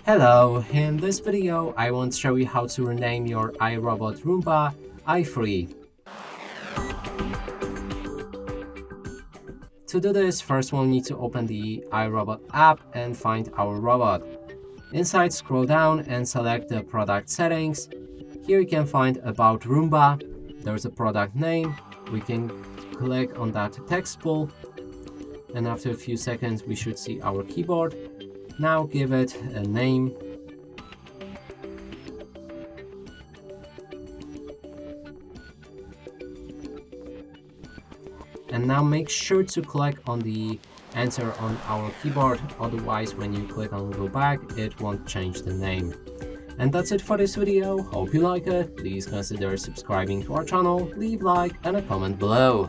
Hello, in this video I want to show you how to rename your iRobot Roomba i3. To do this, first we'll need to open the iRobot app and find our robot. Inside, scroll down and select the product settings. Here you can find About Roomba. There's a product name. We can click on that text pull, and after a few seconds we should see our keyboard. Now give it a name. And now make sure to click on the enter on our keyboard, otherwise when you click on go back it won't change the name. And that's it for this video. Hope you like it. Please consider subscribing to our channel, leave a like and a comment below.